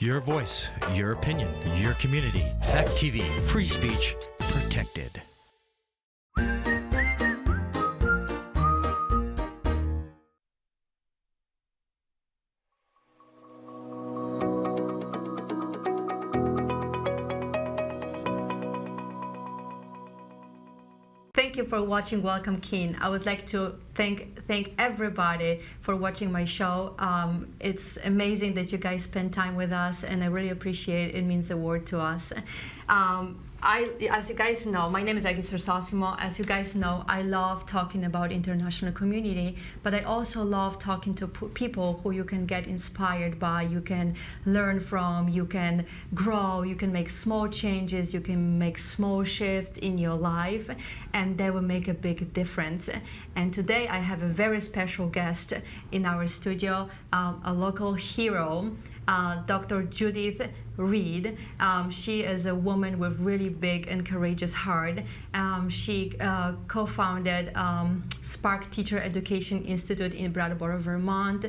Your voice, your opinion, your community. Fact TV, free speech, protected. Thank you for watching Welcome Keene. I would like to thank everybody for watching my show. It's amazing that you guys spend time with us, and I really appreciate it. It means the world to us. As you guys know, my name is Aggie. As you guys know, I love talking about international community, but I also love talking to people who you can get inspired by, you can learn from, you can grow, you can make small changes, you can make small shifts in your life, and that will make a big difference. And today I have a very special guest in our studio, a local hero, Dr. Judy Reed. She is a woman with really big and courageous heart. She co-founded Spark Teacher Education Institute in Brattleboro, Vermont.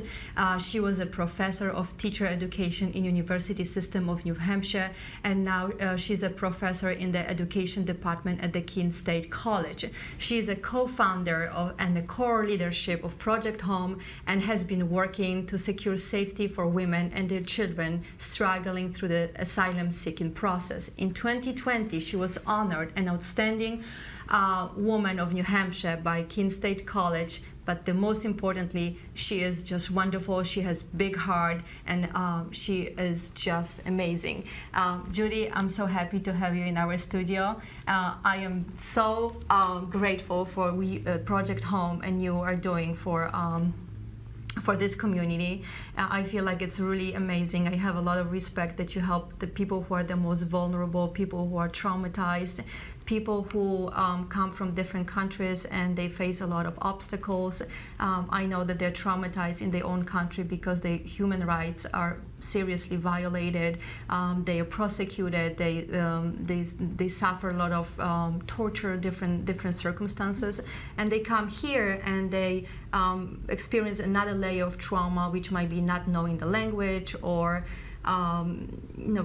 She was a professor of teacher education in University System of New Hampshire, and now she's a professor in the education department at the Keene State College. She is a co-founder and the core leadership of Project Home, and has been working to secure safety for women and their children struggling through the asylum seeking process. In 2020, she was honored an outstanding woman of New Hampshire by Keene State College, but the most importantly, she is just wonderful. She has big heart, and she is just amazing. Judy, I'm so happy to have you in our studio. I am so grateful for Project Home and you are doing for this community. I feel like it's really amazing. I have a lot of respect that you help the people who are the most vulnerable, people who are traumatized, people who come from different countries and they face a lot of obstacles. I know that they're traumatized in their own country because their human rights are seriously violated. They are prosecuted. They suffer a lot of torture, different circumstances, and they come here and they experience another layer of trauma, which might be not knowing the language, or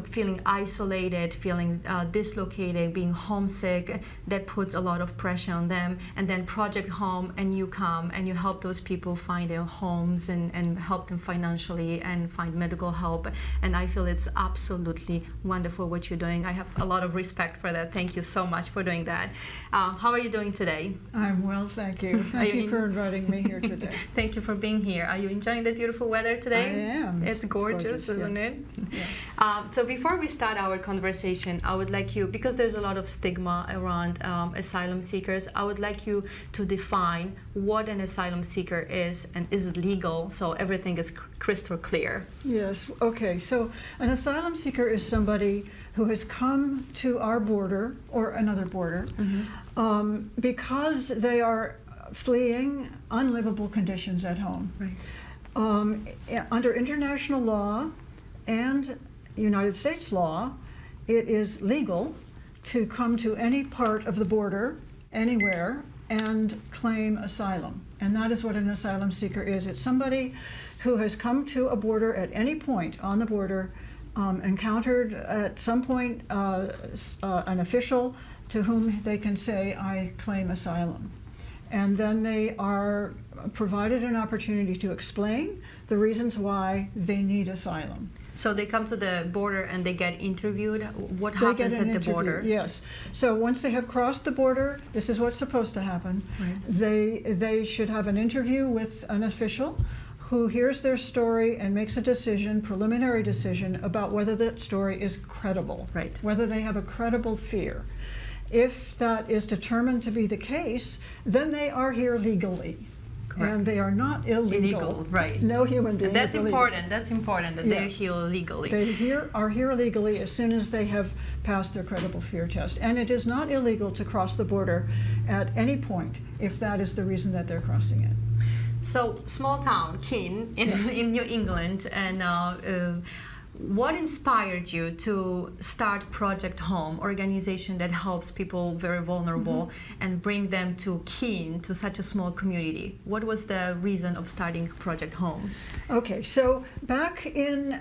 feeling isolated, feeling dislocated, being homesick. That puts a lot of pressure on them. And then Project Home, and you come and you help those people find their homes and help them financially and find medical help. And I feel it's absolutely wonderful what you're doing. I have a lot of respect for that. Thank you so much for doing that. How are you doing today? I'm well, thank you. Thank you for inviting me here today. Thank you for being here. Are you enjoying the beautiful weather today? I am. It's gorgeous, isn't yes. it? Yeah. So before we start our conversation, I would like you, because there's a lot of stigma around asylum seekers, I would like you to define what an asylum seeker is, and is it legal, so everything is crystal clear. Yes, okay. So an asylum seeker is somebody who has come to our border or another border because they are fleeing unlivable conditions at home. Right. Under international law and United States law, it is legal to come to any part of the border, anywhere, and claim asylum. And that is what an asylum seeker is. It's somebody who has come to a border at any point on the border, encountered at some point an official to whom they can say, I claim asylum. And then they are provided an opportunity to explain the reasons why they need asylum. So they come to the border and they get interviewed. What They happens get an at the interview, border? yes. So once they have crossed the border, this is what's supposed to happen. Right. They should have an interview with an official who hears their story and makes a decision, preliminary decision, about whether that story is credible. Right. Whether they have a credible fear. If that is determined to be the case, then they are here legally. Correct. And they are not illegal. Right. No human being That's is illegal. important. That's important that they're here legally. They are here legally as soon as they have passed their credible fear test. And it is not illegal to cross the border at any point if that is the reason that they're crossing it. So, small town, Keene, in New England, and what inspired you to start Project Home, organization that helps people very vulnerable and bring them to Keene, to such a small community? What was the reason of starting Project Home? Okay, so back in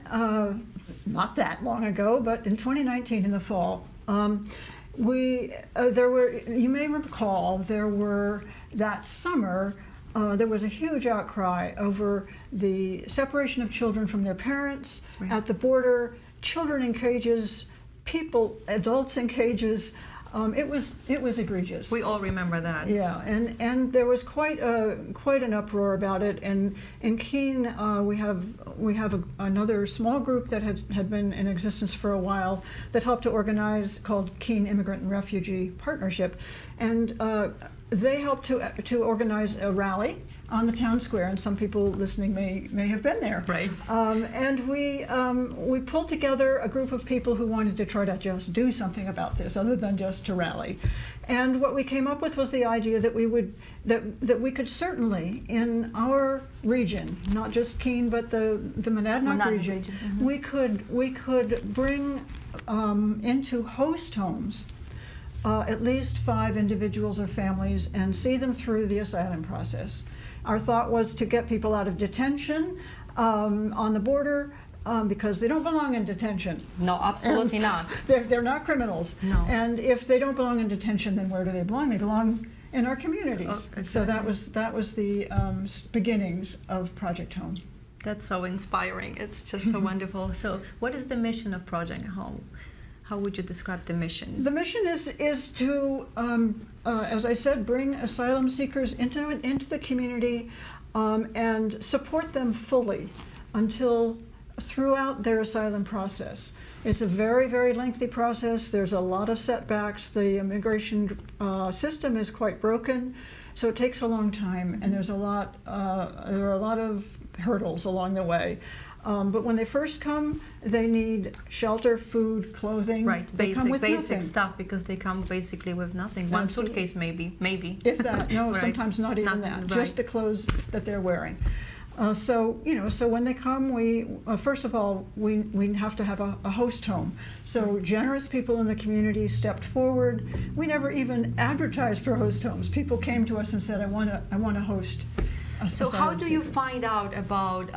not that long ago, but in 2019 in the fall, there were, you may recall, that summer, there was a huge outcry over the separation of children from their parents at the border, children in cages, adults in cages. It was egregious. We all remember that. Yeah, and there was quite an uproar about it. And in Keene, we have another small group that had been in existence for a while that helped to organize, called Keene Immigrant and Refugee Partnership, and they helped to organize a rally on the town square, and some people listening may have been there. Right. And we pulled together a group of people who wanted to try to just do something about this, other than just to rally. And what we came up with was the idea that we could certainly, in our region, not just Keene, but the Monadnock region, Mm-hmm. we could bring into host homes at least 5 individuals or families and see them through the asylum process. Our thought was to get people out of detention on the border because they don't belong in detention. No, absolutely not. They're not criminals. No. And if they don't belong in detention, then where do they belong? They belong in our communities. Oh, exactly. So that was the beginnings of Project Home. That's so inspiring. It's just so wonderful. So what is the mission of Project Home? How would you describe the mission? The mission is to, as I said, bring asylum seekers into the community and support them fully throughout their asylum process. It's a very, very lengthy process. There's a lot of setbacks. The immigration system is quite broken, so it takes a long time, and there are a lot of hurdles along the way. But when they first come, they need shelter, food, clothing. Right, They come with basic nothing. stuff, because they come basically with nothing. One Absolutely. suitcase maybe. If that, no, Right. sometimes not even Nothing, that, just the clothes that they're wearing. So when they come, first of all, we have to have a host home. So generous people in the community stepped forward. We never even advertised for host homes. People came to us and said, I want to host. So how do you find out about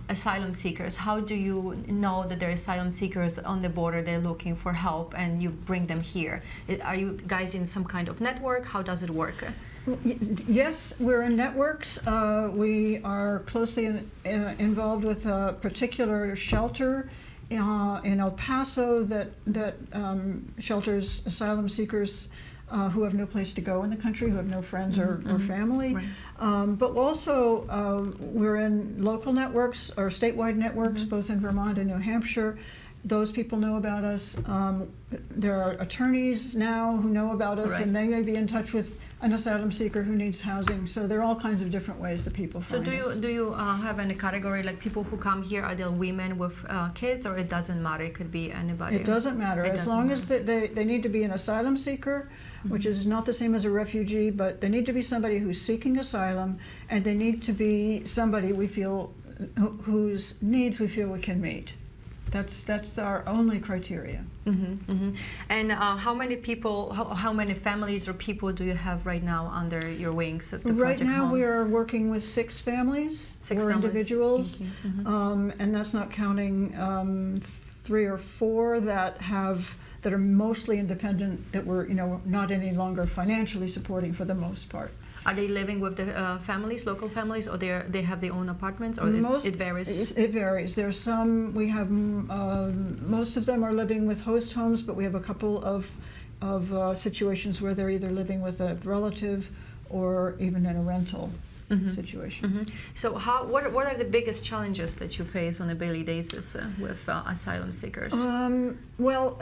asylum seekers? How do you know that there are asylum seekers on the border, they're looking for help, and you bring them here? Are you guys in some kind of network? How does it work? Yes, we're in networks. We are closely involved with a particular shelter in El Paso that shelters asylum seekers who have no place to go in the country, who have no friends or family. Right. But also we're in local networks or statewide networks, both in Vermont and New Hampshire. Those people know about us. There are attorneys now who know about us, Right. and they may be in touch with an asylum seeker who needs housing. So there are all kinds of different ways that people find us. So do you have any category, like people who come here, are they women with kids, or it doesn't matter? It could be anybody. It doesn't matter. It As doesn't long matter. as they need to be an asylum seeker, which is not the same as a refugee, but they need to be somebody who's seeking asylum, and they need to be somebody we feel whose needs we feel we can meet. That's our only criteria. And how many people, how many families or people do you have right now under your wings at the Right Project now Home? we are working with 6 families, 6 or families. individuals, and that's not counting 3 or 4 that are mostly independent, that we're not any longer financially supporting for the most part. Are they living with the families, local families, or they have their own apartments, or it varies? It varies. There's some, we have, most of them are living with host homes, but we have a couple of situations where they're either living with a relative or even in a rental situation. So what are the biggest challenges that you face on a daily basis with asylum seekers? Well,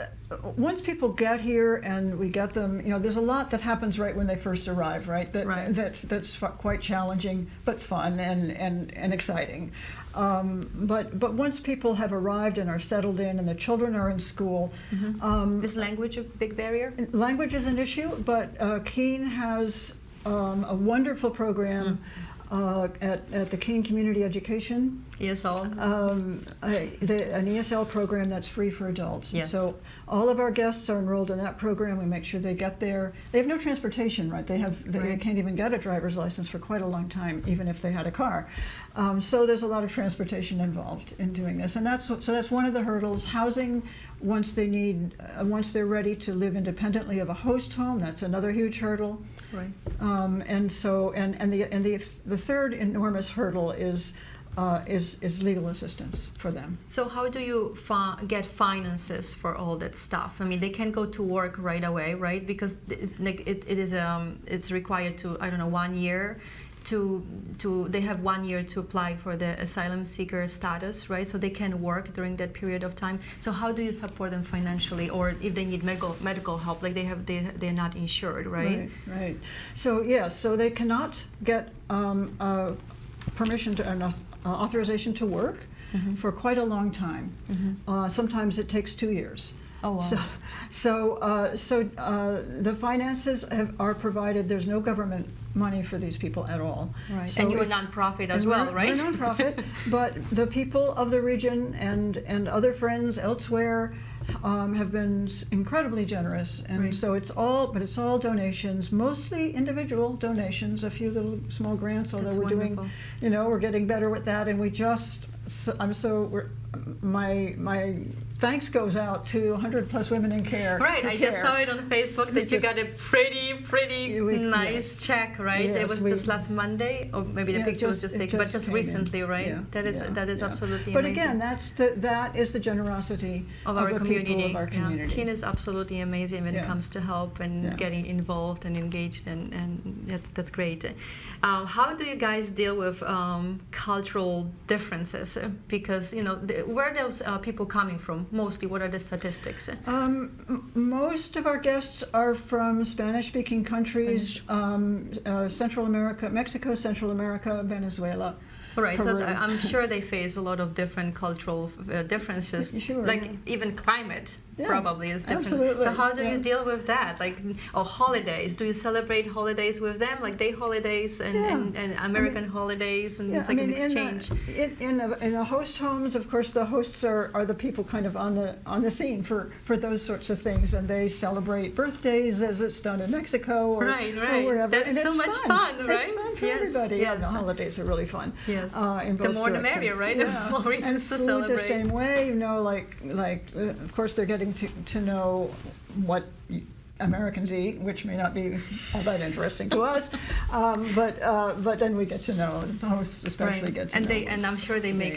once people get here and we get them, there's a lot that happens right when they first arrive, right? That's quite challenging, but fun and exciting. But once people have arrived and are settled in, and the children are in school, Is language a big barrier? language is an issue. But Keene has a wonderful program at the Keene Community Education. ESL. An ESL program that's free for adults. Yes. So all of our guests are enrolled in that program. We make sure they get there. They have no transportation, right? They can't even get a driver's license for quite a long time, even if they had a car. So there's a lot of transportation involved in doing this, and that's one of the hurdles. Housing, once they're ready to live independently of a host home, that's another huge hurdle. Right. And the third enormous hurdle is legal assistance for them. So how do you get finances for all that stuff? I mean, they can't go to work right away, right? Because it's required to, I don't know, 1 year they have 1 year to apply for the asylum seeker status, right? So they can work during that period of time. So how do you support them financially, or if they need medical help, like they're not insured, right? Right. So so they cannot get permission to authorization to work for quite a long time. Sometimes it takes 2 years. Oh wow. So the finances are provided. There's no government money for these people at all. Right. So and you're a nonprofit as well, right? We're a nonprofit, but the people of the region and other friends elsewhere have been incredibly generous, and right. so it's all donations, mostly individual donations, a few little small grants, although That's we're wonderful. doing, we're getting better with that, and my thanks goes out to 100 plus women in care. Right, I just saw it on Facebook that you got a pretty nice check, right? Yes, it was just last Monday, or maybe the picture was just taken, but just recently, right? Yeah, that is absolutely but amazing. again, that is the generosity of our the community. people of our community. Keene is absolutely amazing when it comes to help and getting involved and engaged, and that's great. How do you guys deal with cultural differences? Because where are those people coming from? Mostly, what are the statistics? Most of our guests are from Spanish-speaking countries, Central America, Mexico, Central America, Venezuela. Right, Peru. so I'm sure they face a lot of different cultural differences, Sure, like even climate probably is different. Absolutely. So how do you deal with that? Or holidays? Do you celebrate holidays with them, like day holidays and American holidays, and it's like an exchange? In the host homes, of course, the hosts are the people kind of on the scene for those sorts of things, and they celebrate birthdays as it's done in Mexico or wherever. That is so much fun, right? It's fun for everybody. Yes. Yeah, the holidays are really fun. Yes. In both the more the directions. merrier, right? Yeah. The more reasons and to food celebrate. the same way, of course they're getting to know what Americans eat, which may not be all that interesting to us, but then we get to know, the hosts especially get to know. And I'm sure they make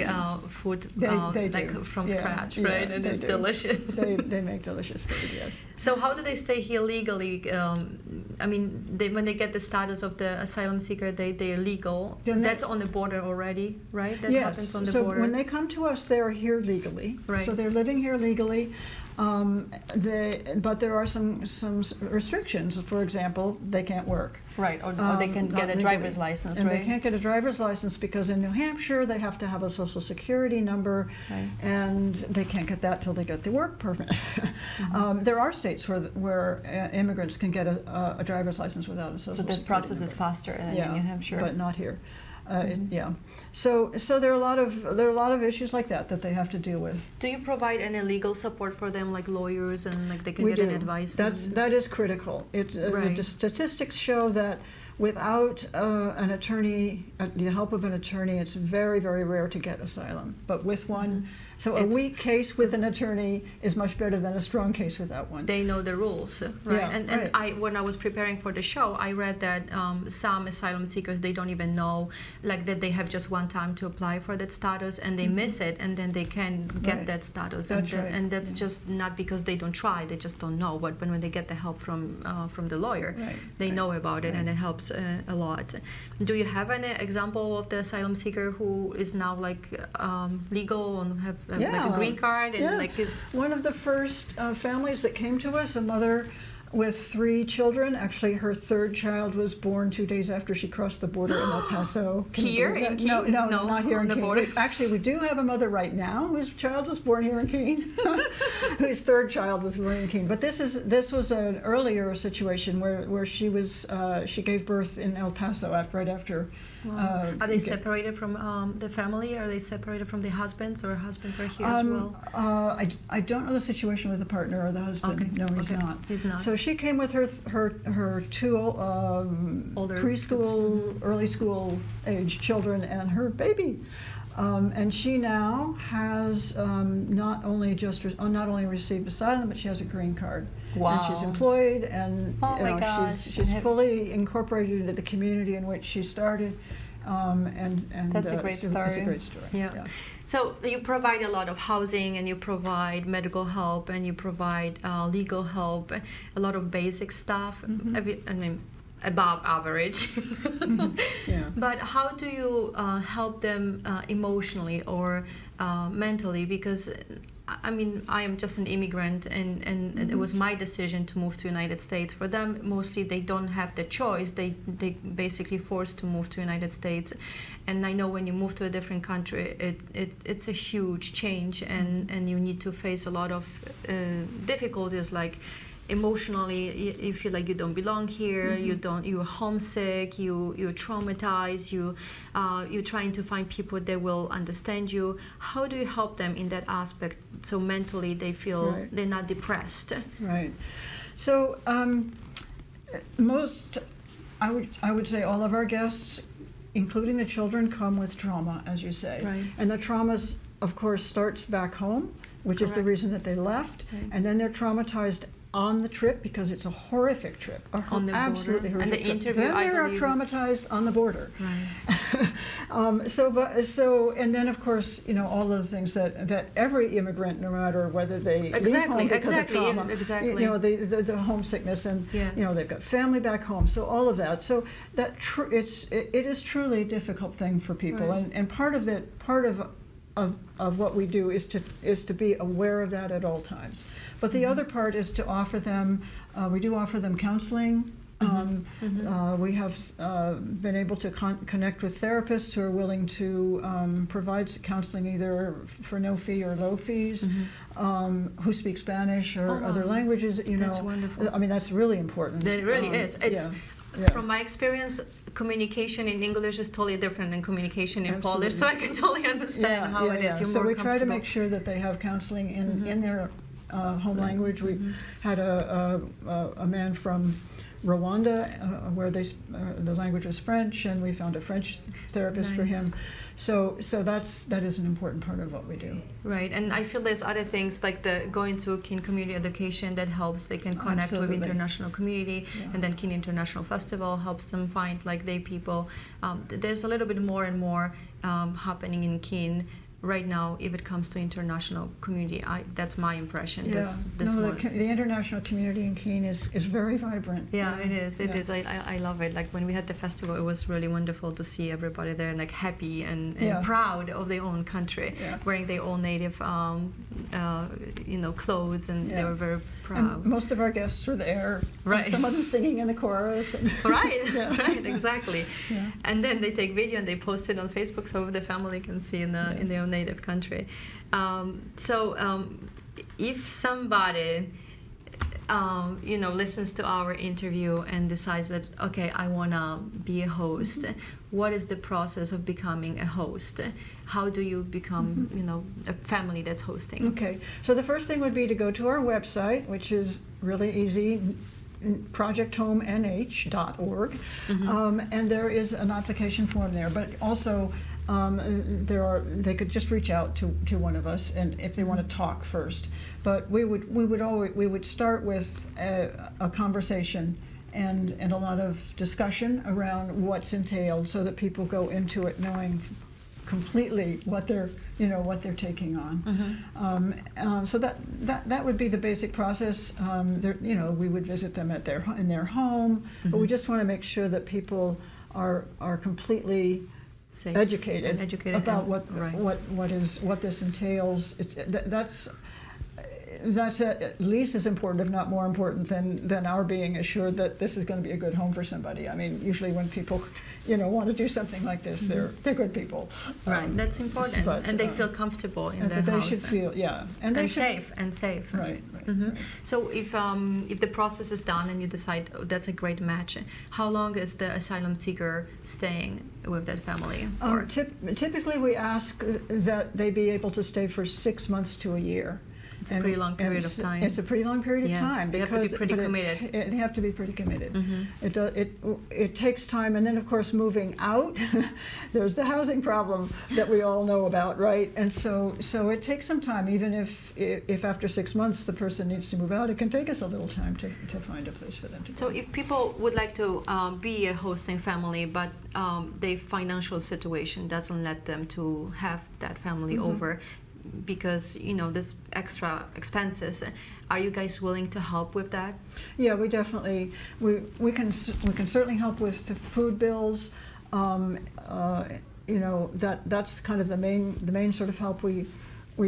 food they from scratch, yeah, right? And it's delicious. They make delicious food, yes. So how do they stay here legally? When they get the status of the asylum seeker, they're legal. That's on the border already, right? That happens on the border. So when they come to us, they're here legally. Right. So they're living here legally. But there are some restrictions. For example, they can't work. Right, or they can get a driver's license, and right? they can't get a driver's license because in New Hampshire they have to have a social security number, right. and they can't get that till they get the work permit. There are states where immigrants can get a driver's license without a social security number. So the process is faster than in New Hampshire. But not here. So there are a lot of issues like that they have to deal with. Do you provide any legal support for them, like lawyers, and like they can get an advice? That is critical. The statistics show that without an attorney, the help of an attorney, it's very, very rare to get asylum. But with one, so a weak case with an attorney is much better than a strong case without one. They know the rules, right? Yeah, and when I was preparing for the show, I read that some asylum seekers, they don't even know, like that they have just one time to apply for that status, and they miss it, and then they can get that status. And that's just not because they don't try; they just don't know. But when they get the help from the lawyer, they know about it, and it helps a lot. Do you have any example of the asylum seeker who is now legal and have like a green card and like his? One of the first families that came to us, a mother with 3 children. Actually, her 3rd child was born 2 days after she crossed the border in El Paso. Here in Keene? No, not here in the Keene. Border. Actually, we do have a mother right now whose child was born here in Keene, whose 3rd child was born in Keene. But this was an earlier situation where she gave birth in El Paso right after Wow. Are they separated from the family? Are they separated from the husbands, or husbands are here as well? I don't know the situation with the partner or the husband. Okay. No, he's Okay. not. He's not. So she came with her two Older preschool, early school age children and her baby. And she now has not only received asylum, but she has a green card. Wow. And she's employed, and Oh my gosh. she's fully incorporated into the community in which she started. And That's a great story. It's a great story. Yeah. So you provide a lot of housing, and you provide medical help, and you provide legal help, a lot of basic stuff. I mean, above average. Yeah. But how do you help them emotionally or mentally? Because I mean, I am just an immigrant, and it was my decision to move to United States. For them, mostly they don't have the choice. They basically forced to move to United States. And I know when you move to a different country, it's a huge change, and you need to face a lot of difficulties, like emotionally you feel like you don't belong here, you're homesick, you're traumatized, you're trying to find people that will understand you. How do you help them in that aspect, so mentally they feel they're not depressed? Right. So I would say all of our guests, including the children, come with trauma, as you say. Right. And the trauma, of course, starts back home, which is the reason that they left. Right. And then they're traumatized on the trip because it's a horrific trip, absolutely horrific and the trip. interview, Then they I are believe, traumatized on the border. Right. So and then of course, you know, all of the things that every immigrant, no matter whether they leave home because of trauma, you know, the homesickness, and you know, they've got family back home, so all of that. So that it is truly a difficult thing for people, and part of what we do is to be aware of that at all times. But the other part is to offer them, we do offer them counseling. We have been able to connect with therapists who are willing to provide counseling either for no fee or low fees, who speak Spanish or other languages. You know, that's wonderful. I mean, that's really important. It really is. It's Yeah. From my experience, communication in English is totally different than communication in Absolutely. Polish, so I can totally understand how it is. You're so more we try to comfortable. make sure that they have counseling in their home language. We had a man from Rwanda where the language was French, and we found a French therapist for him. So that is an important part of what we do. Right, and I feel there's other things like the going to Keen Community Education that helps. They can connect with international community, and then Keen International Festival helps them find like their people. There's a little bit more and more happening in Keen right now if it comes to international community. That's my impression. Yeah. The international community in Keene is very vibrant. Yeah, it is. It is. I love it. Like when we had the festival, it was really wonderful to see everybody there like happy and proud of their own country, wearing their own native clothes, and they were very proud. And most of our guests were there. Right. Some of them singing in the chorus. Right. Right. Exactly. Yeah. And then they take video and they post it on Facebook so the family can see in their own native country. If somebody listens to our interview and decides that, okay, I want to be a host, what is the process of becoming a host? How do you become, a family that's hosting? Okay, so the first thing would be to go to our website, which is really easy, projecthomeh.org, and there is an application form there, but also they could just reach out to one of us, and if they want to talk first. But we would start with a conversation and a lot of discussion around what's entailed, so that people go into it knowing completely what they're taking on. So that would be the basic process. We would visit them in their home, but we just want to make sure that people are completely educated about what this entails. That's at least as important, if not more important, than our being assured that this is going to be a good home for somebody. I mean, usually when people, want to do something like this, they're good people. Right, that's important, and they feel comfortable in their house. They should feel, and safe. Right. So if the process is done and you decide, oh, that's a great match, how long is the asylum seeker staying with that family? Typically, we ask that they be able to stay for 6 months to a year. It's a pretty long period of time. It's a pretty long period of time. They have to be pretty committed. They have to be pretty committed. It takes time, and then of course moving out, there's the housing problem that we all know about, right? And so it takes some time. Even if after 6 months the person needs to move out, it can take us a little time to find a place for them to go. So if people would like to be a hosting family, but their financial situation doesn't let them to have that family over, because there's extra expenses, are you guys willing to help with that? Yeah, we definitely we can certainly help with the food bills. That's kind of the main sort of help we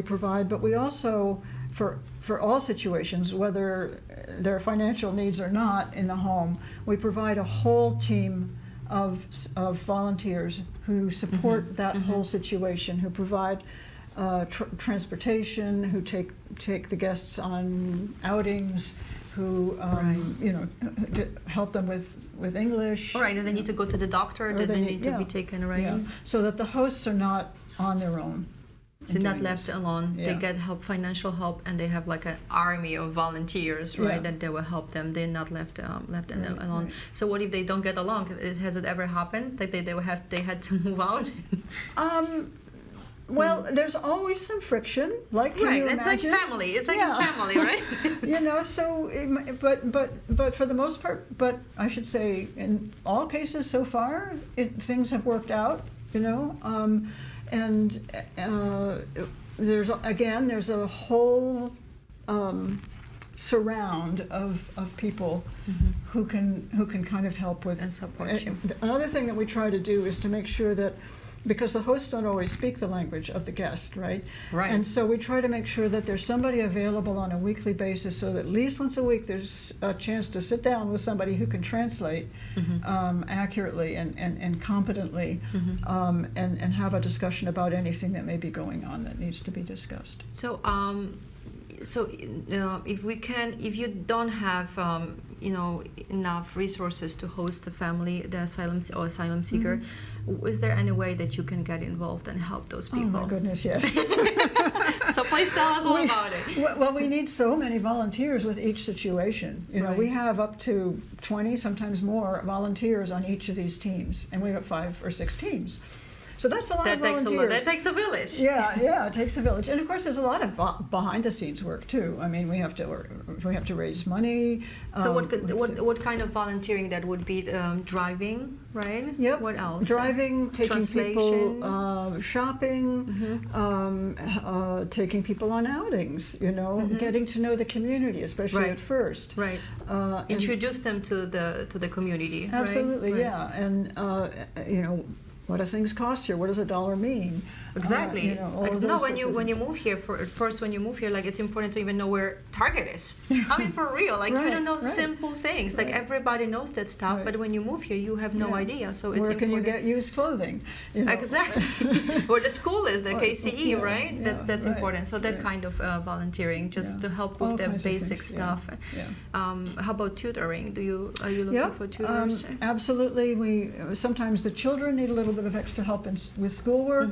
provide. But we also, for all situations, whether there are financial needs or not in the home, we provide a whole team of volunteers who support that whole situation, who provide transportation, who take the guests on outings, who help them with English. All right, or they need to go to the doctor, or they need to be taken, right? Yeah. So that the hosts are not on their own. They're not left alone. Yeah. They get help, financial help, and they have like an army of volunteers, right? That they will help them. They're not left alone. Right. So what if they don't get along? Has it ever happened that they had to move out? Well, there's always some friction, like can you imagine? It's like family. It's like a family, right? So, but for the most part, but I should say, in all cases so far, things have worked out, and there's a whole surround of people who can kind of help with and support you. Another thing that we try to do is to make sure that, because the hosts don't always speak the language of the guest, right? Right. And so we try to make sure that there's somebody available on a weekly basis, so that at least once a week there's a chance to sit down with somebody who can translate accurately and competently, and have a discussion about anything that may be going on that needs to be discussed. So, if you don't have enough resources to host the family, the asylum seeker, is there any way that you can get involved and help those people? Oh my goodness, yes. So please tell us all about it. Well, we need so many volunteers with each situation. We have up to 20, sometimes more, volunteers on each of these teams, and we have 5 or 6 teams. So that's a lot of volunteers. That takes a village. Yeah, it takes a village, and of course, there's a lot of behind-the-scenes work too. I mean, we have to raise money. So what kind of volunteering that would be? Driving, right? Yep. What else? Driving, taking people shopping, taking people on outings. Getting to know the community, especially at first. Right. Introduce them to the community. Absolutely, right? Yeah, and what do things cost here? What does $1 mean? Exactly. When you move here, when you move here, like it's important to even know where Target is. I mean, for real, like you don't know simple things. Like everybody knows that stuff, but when you move here, you have no idea. So it's important. Where can you get used clothing? Exactly. Where the school is, the KCE, right? That's important. So that kind of volunteering, just to help with the basic stuff. How about tutoring? Are you looking for tutors? Absolutely. Sometimes the children need a little bit of extra help with schoolwork.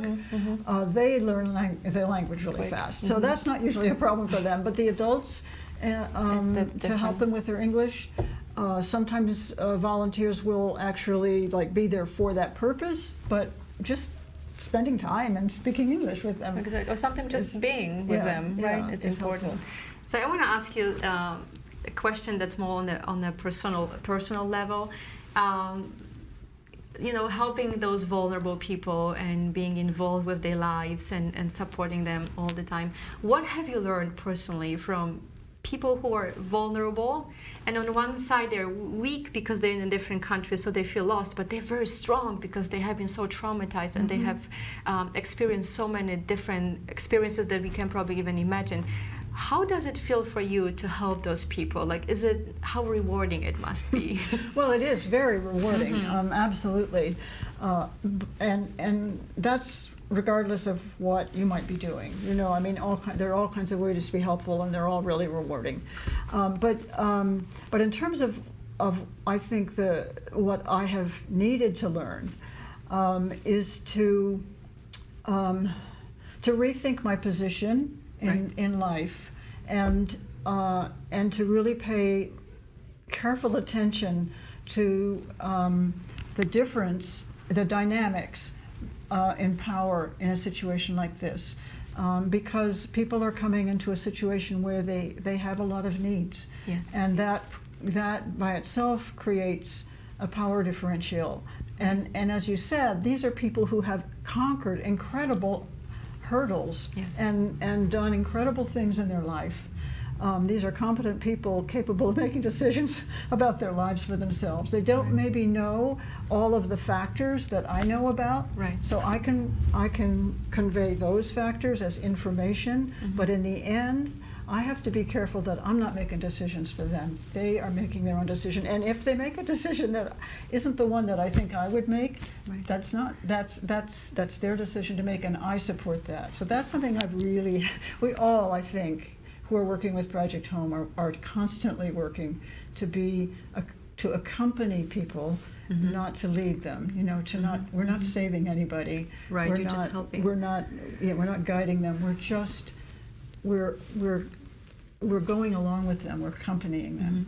They learn the language really fast, so that's not usually a problem for them. But the adults, to help them with their English, sometimes volunteers will actually be there for that purpose, but just spending time and speaking English with them. Exactly, or something just being with them, right? It's important. Helpful. So I want to ask you a question that's more on the personal level. Helping those vulnerable people and being involved with their lives and supporting them all the time. What have you learned personally from people who are vulnerable, and on one side they're weak because they're in a different country, so they feel lost, but they're very strong because they have been so traumatized and they have experienced so many different experiences that we can probably even imagine. How does it feel for you to help those people? How rewarding it must be? Well, it is very rewarding, absolutely. And that's regardless of what you might be doing. You know, I mean, there are all kinds of ways to be helpful, and they're all really rewarding. But in terms of I think what I have needed to learn is to rethink my position in life, and to really pay careful attention to the difference, the dynamics in power in a situation like this, because people are coming into a situation where they have a lot of needs, Yes. and that by itself creates a power differential. And as you said, these are people who have conquered incredible hurdles, Yes. and done incredible things in their life. These are competent people capable of making decisions about their lives for themselves. They don't maybe know all of the factors that I know about, Right. so I can convey those factors as information, but in the end, I have to be careful that I'm not making decisions for them. They are making their own decision, and if they make a decision that isn't the one that I think I would make, Right. that's their decision to make, and I support that. So that's something we all, I think, who are working with Project Home are constantly working to accompany people, not to lead them. You know, we're not saving anybody. Right, We're you're not, just helping. We're not guiding them. We're going along with them. We're accompanying them.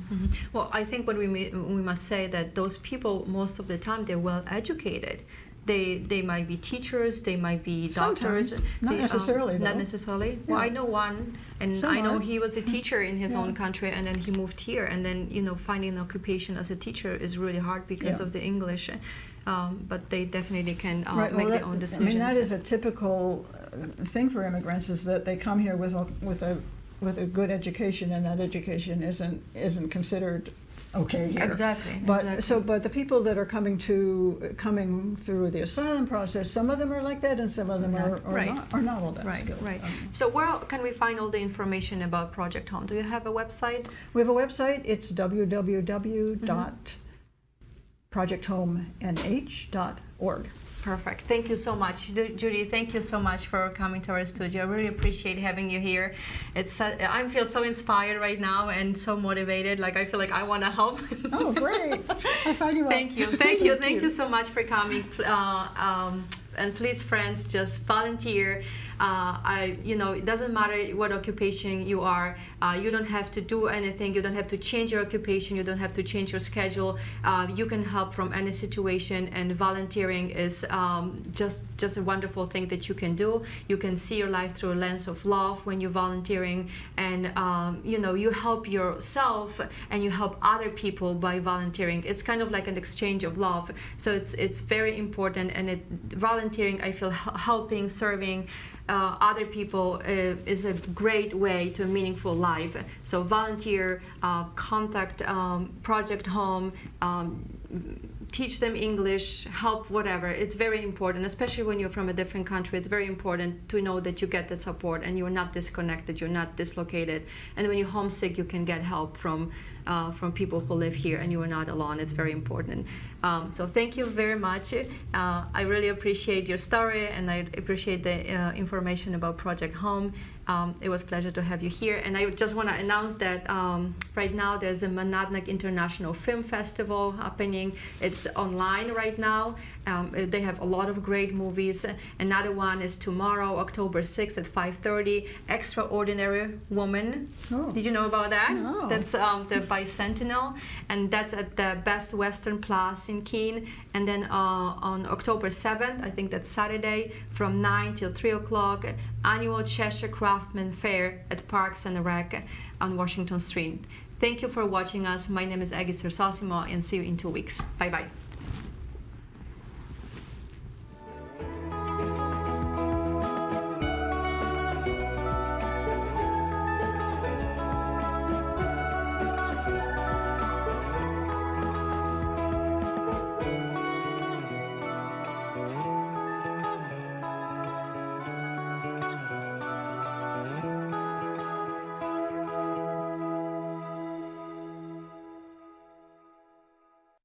Well, I think what we must say that those people, most of the time, they're well educated. They might be teachers, they might be doctors. Sometimes. Not necessarily, though. Not necessarily. Well, Yeah. I know one, and Some I know are. he was a teacher in his Yeah. own country, and then he moved here, and then finding an occupation as a teacher is really hard because Yeah. of the English. But they definitely can Right, make well, their own decisions. I mean, that is a typical thing for immigrants, is that they come here with a good education, and that education isn't considered okay here. Exactly. But the people that are coming through the asylum process, some of them are like that, and some of them Right. are not all that Right, skilled. right. So where can we find all the information about Project Home? Do you have a website? We have a website. It's www.projecthomeh.org. Perfect. Thank you so much, Judy. Thank you so much for coming to our studio. I really appreciate having you here. I feel so inspired right now and so motivated. Like I feel like I want to help. Oh, great! I'll sign you up. Thank you so much for coming. And please, friends, just volunteer. It doesn't matter what occupation you are. You don't have to do anything. You don't have to change your occupation. You don't have to change your schedule. You can help from any situation, and volunteering is just a wonderful thing that you can do. You can see your life through a lens of love when you're volunteering, and you help yourself and you help other people by volunteering. It's kind of like an exchange of love. So it's very important, and volunteering, I feel, helping, serving other people is a great way to a meaningful life. So volunteer, contact Project Home, teach them English, help, whatever. It's very important, especially when you're from a different country. It's very important to know that you get that support and you're not disconnected, you're not dislocated. And when you're homesick, you can get help from people who live here, and you are not alone. It's very important. So thank you very much. I really appreciate your story, and I appreciate the information about Project Home. It was a pleasure to have you here. And I just want to announce that right now there's a Monadnock International Film Festival happening. It's online right now. They have a lot of great movies. Another one is tomorrow, October 6th at 5:30, Extraordinary Woman. Oh. Did you know about that? No. That's the Bicentennial, and that's at the Best Western Plaza in Keene. And then on October 7th, I think that's Saturday, from 9 till 3 o'clock, annual Cheshire Craftsman Fair at Parks and Rec on Washington Street. Thank you for watching us. My name is Aggie, and see you in 2 weeks. Bye-bye.